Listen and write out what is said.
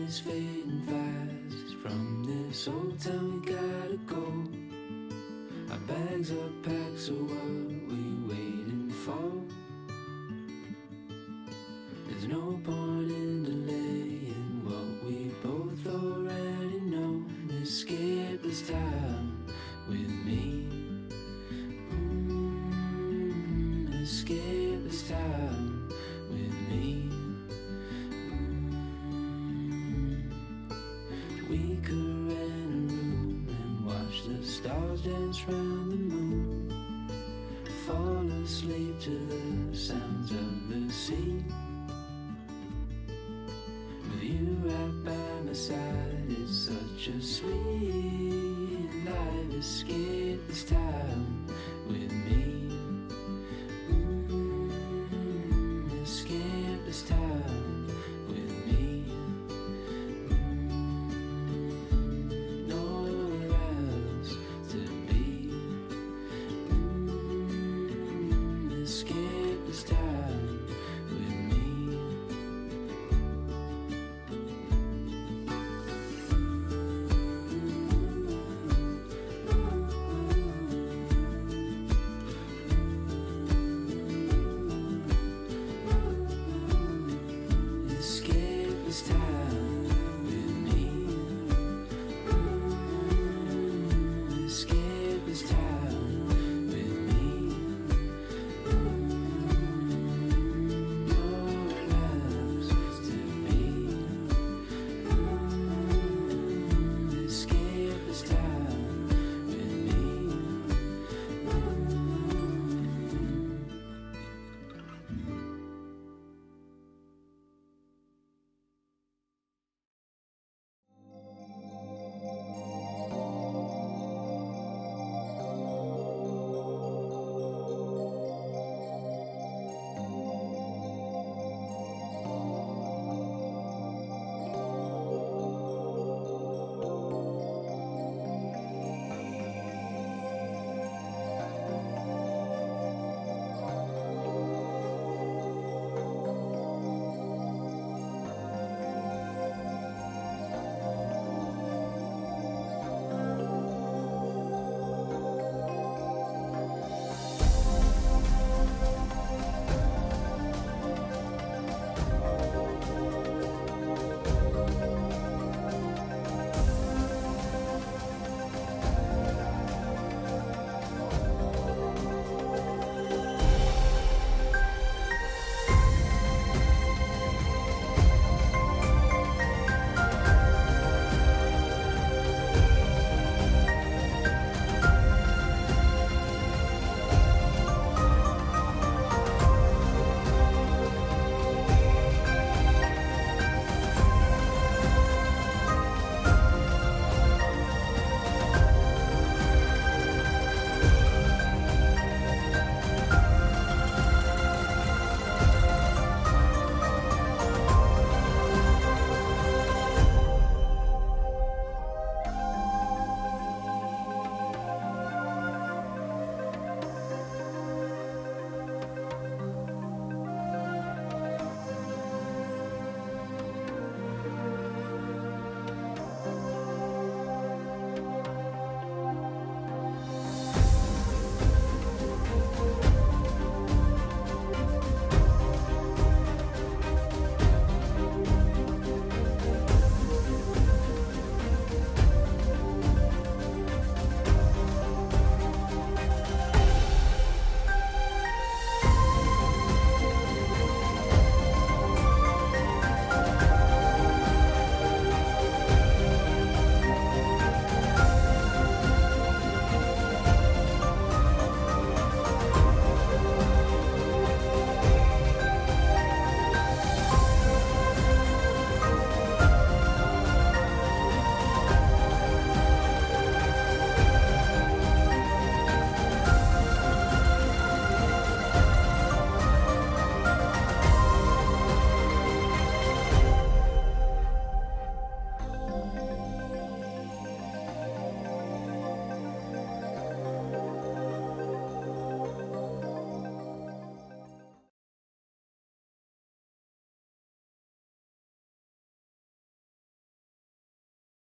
is fading fast. From this old town we gotta go. Our bags are packed, so what we waiting for? There's no point in delaying what we both already know. Escape this time with me. Escape this time with me. We could rent a room and watch the stars dance round the moon. Fall asleep to the sounds of the sea. With you right by my side, it's such a sweet life. Escape this time